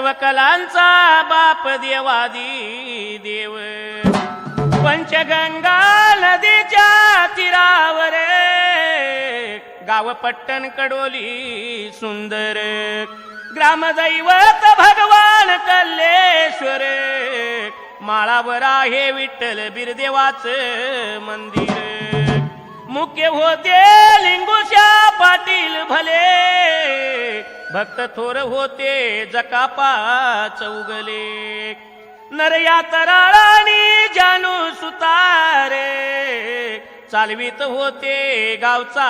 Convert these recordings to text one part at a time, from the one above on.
सर्व कलांचा बाप देवादी देव पंचगंगा नदीच्या तीरावर गाव पट्टण कडोली सुंदर ग्रामदैवत भगवान कल्लेश्वर माळावर आहे विठ्ठल बिरदेवाचं मंदिर मुख्य होते लिंगुशा पाटील भले भक्त थोर होते जकापा चौगले नरया तराळानी जानू सुतारे चालवीत होते गावचा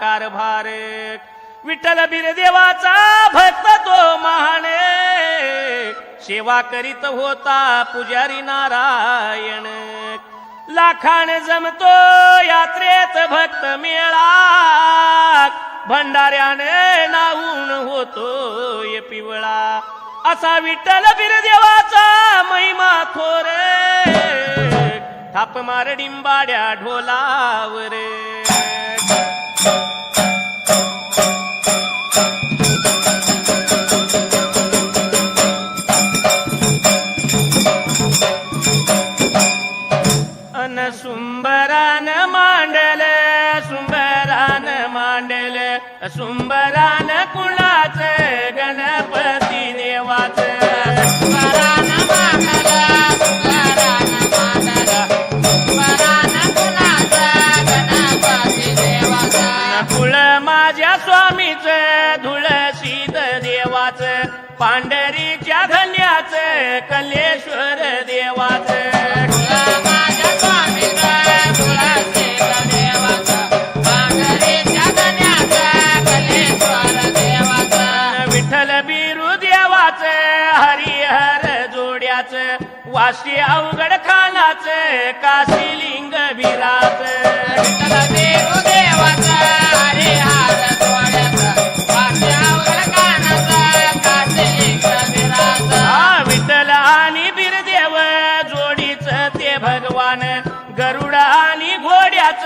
कारभार विठ्ठल बिरदेवाचा भक्त तो महाने सेवा करीत होता पुजारी नारायण लाखान जमतो यात्रेत भक्त मेळा भंडाऱ्याने नाहून होतो पिवळा असा विठ्ठल बिरदेवाचा महिमा थोर थाप मार डिंबाड्या ढोलावर सुंबरान मांडल सुंबरान मांडल सुंबरान कुणाच गणपती देवाच सुंबरान मांडल सुंबरान मांडल सुंबरान कुणाच गणपती देवाच कुळ माझ्या स्वामीच धुळशीत देवाच पांढरीच्या धन्याच कल्लेश्वर देवाच वाशी अवघड खानाच काशी लिंग विराज देवाचा हरिहर जोड्याच वाशी अवघड खानाच काशी लिंग विराज विठ्ठल आणि बिरदेव जोडीच ते भगवान गरुड आणि घोड्याच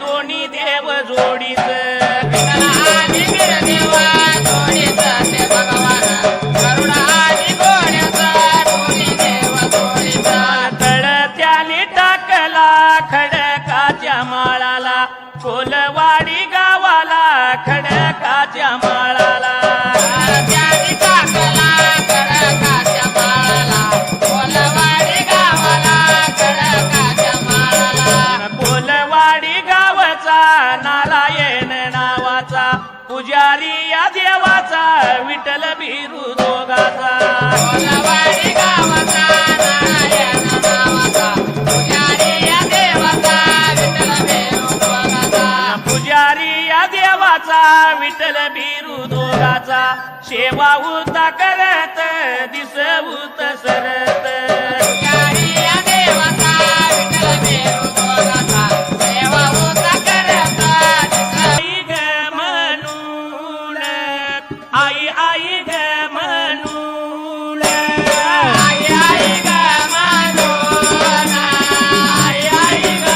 दोन्ही देव जोडीच विठ्ठल आणि बिरदेव जोडीच ते भगवान गरुड आणि घोड्याच खडकाच्या माळाला कोलवाडी गावाला खडकाच्या माळाला टाकला खडकाच्या माळाला कोलवाडी गावाला खडकाच्या माळाला कोलवाडी गावाचा नारायण नावाचा पुजारी या देवाचा विठ्ठल बिरू दोघाचा कोलवाडी गावाचा नारायण नावाचा पुजारी या देवाचा विठ्ठल बिरू दोघाचा सेवा होता करत दिसवूत सरत पुजारी या देवाचा विठ्ठल बिरू दोघाचा सेवा होता करत आई ग म्हणून आई आई ग म्हणून आई आई ग म्हणून आई आई ग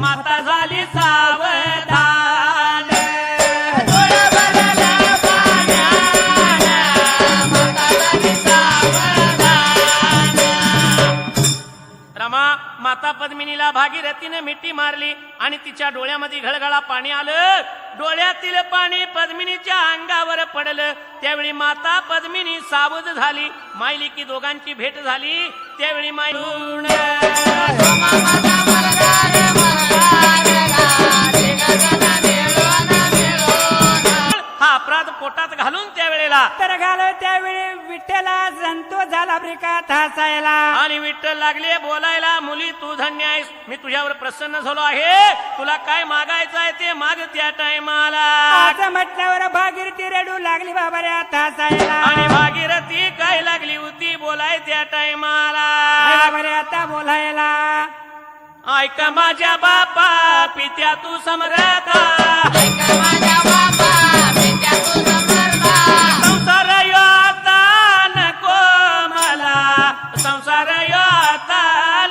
माता झाली सावधान रमा माता पद्मिनीला भागीरथीने मिठी मारली आणि तिच्या डोळ्यामध्ये घळघळा पाणी आलं डोळ्यातील पाणी पद्मिनीच्या अंगावर पडलं त्यावेळी माता पद्मिनी सावध झाली मायलिकी दोघांची भेट झाली त्यावेळी मायून हा अपराध पोटात घालून त्यावेळेला तर घालो त्यावेळी विठ्ठला संतोष झाला ब्रिकात हसायला आणि विठ्ठल लागले बोलायला मुली तू धन्य आहेस मी तुझ्यावर प्रसन्न झालो आहे तुला काय मागायचं आहे ते माग त्या टायमाला असं म्हटल्यावर भागीरथी रडू लागली बाबा रे हसायला आणि भागीरथी काय लागली होती बोलाय त्या टायमाला बाबा रे आता बोलायला ऐक माझ्या बापा पित्या तू समर्थ ऐक माझ्या बापा पित्या तू समर्थ संसार यो आता नको मला संसार यो आता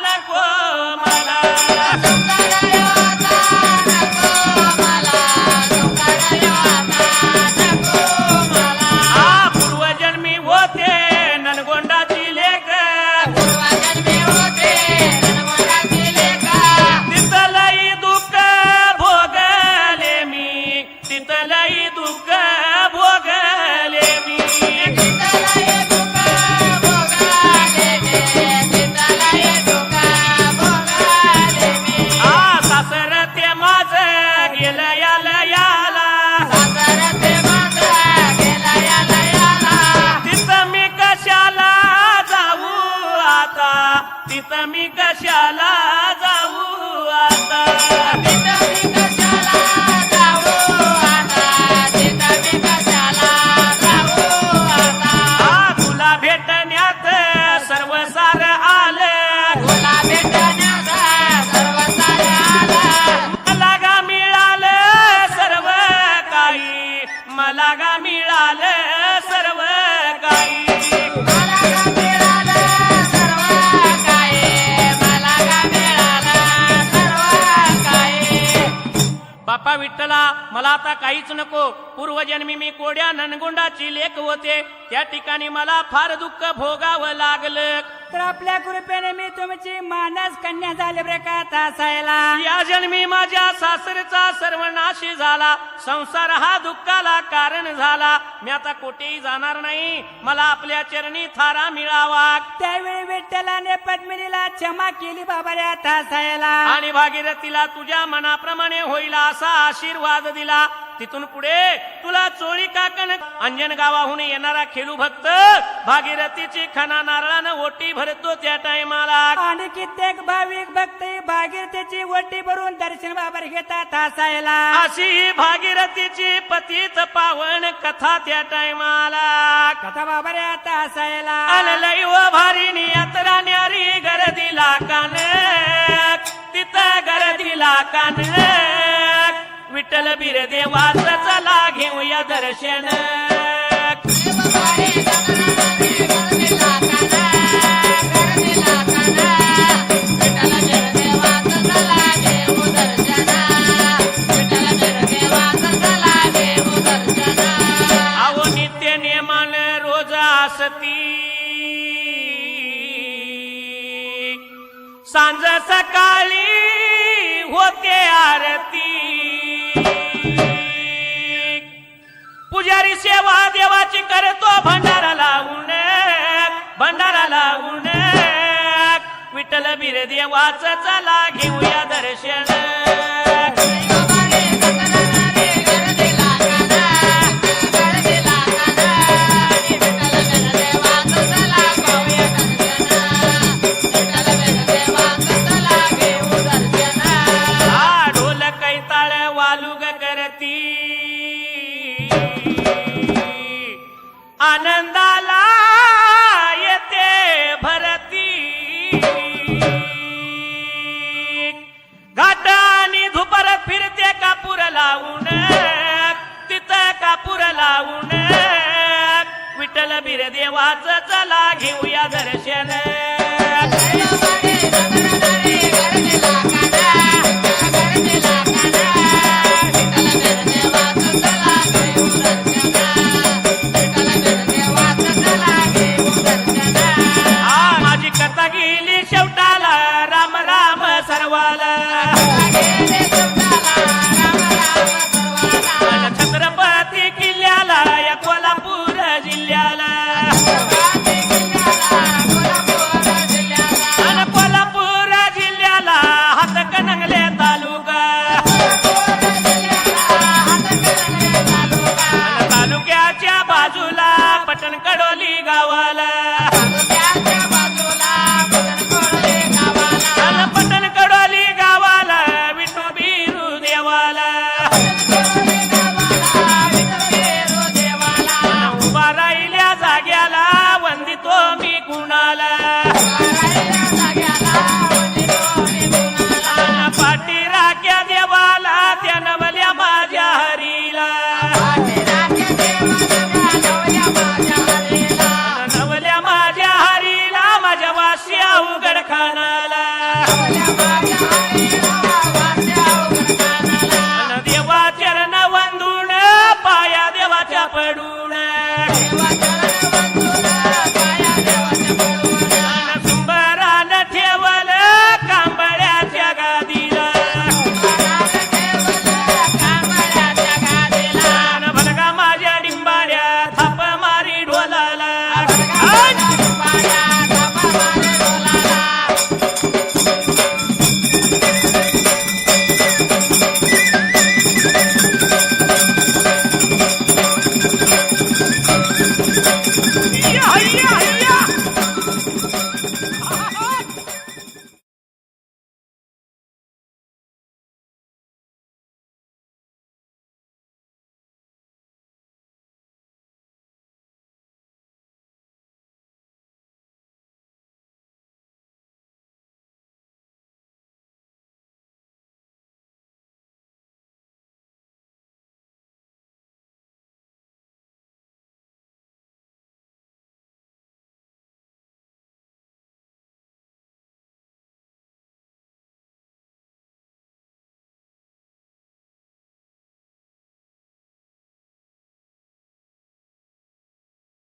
नको मला संसार यो आता नको मला मिळालं सर्व काही बापा विठ्ठला मला आता काहीच नको. पूर्वजन्मी मी कोड्या ननगुंडाची लेक होते, त्या ठिकाणी मला फार दुःख भोगावं लागलं. तर आपल्या कृपेने मी तुमची मानस कन्या झाली बरे का तासायला. या जन्मी माझ्या सासरचा सर्वनाश झाला, संसार हा दुःखाला कारण झाला. मी आता कोठेही जाणार नाही, मला आपल्या चरणी थारा मिळावा. त्यावेळी विठ्ठलाने पद्मिनीला क्षमा केली बाबा रे तासायला. आणि भागीरथीला तुझ्या मनाप्रमाणे होईल असा आशीर्वाद दिला. तिथून पुढे तुला चोळी काकण अंजन गावाहून येणारा खेळू भक्त भागीरथीची खना नारळानं ओटी भरतो त्या टायमाला. आणि कित्येक भाविक भक्त भागीरथीची ओटी भरून दर्शन बाबर घेतात तासायला. अशी ही भागीरथीची पतित पावन कथा त्या टायमाला. कथा बाबा रे तासायला. अललई व भारी यात्रा न्यारी गर्दीला कान, तिथं गर्दीला कान. विठ्ठल बीर देवाचं चला घेऊया दर्शन. अहो नित्य नेमान रोज असती, सांज सकाळी होते आरती. पुजारी सेवा देवाची करतो भंडारा लावून, भंडारा लावून. विठ्ठल बीर देवाचं चला घेऊया दर्शन. ढोल कैताळ वालुग करती, आनंदाला येते भरती. घाट आणि धुपर फिरते कापूर लावून, तिथं कापूर लावून. विठ्ठल बीर देवाचं चला घेऊया दर्शन. माझी कथा गेली शेवटाला, राम राम सर्वाला. छत्रपती किल्ल्याला या कोल्हापूर जिल्ह्याला, आणि कोल्हापूर जिल्ह्याला हातकणंगले तालुका. तालुक्याच्या बाजूला पटण कडोली गावाला, पटण कडोली गावाला विठू बिरू देवाला. उभा राहिल्या जाग्याला वंदितो मी कुणाला. पाठी राख्या देवाला त्या नवल्या माझ्या हरीला. नवल्या माझ्या हरीला, माझ्या वास्या उघड खानाला. देवा चरण वंदून पाया देवाच्या पडून. सुंबरान ठेवल कांबळ्याच्या गादीला. भलगा माझ्या डिंबाड्या थाप मारी ढोलाला. या, या, या.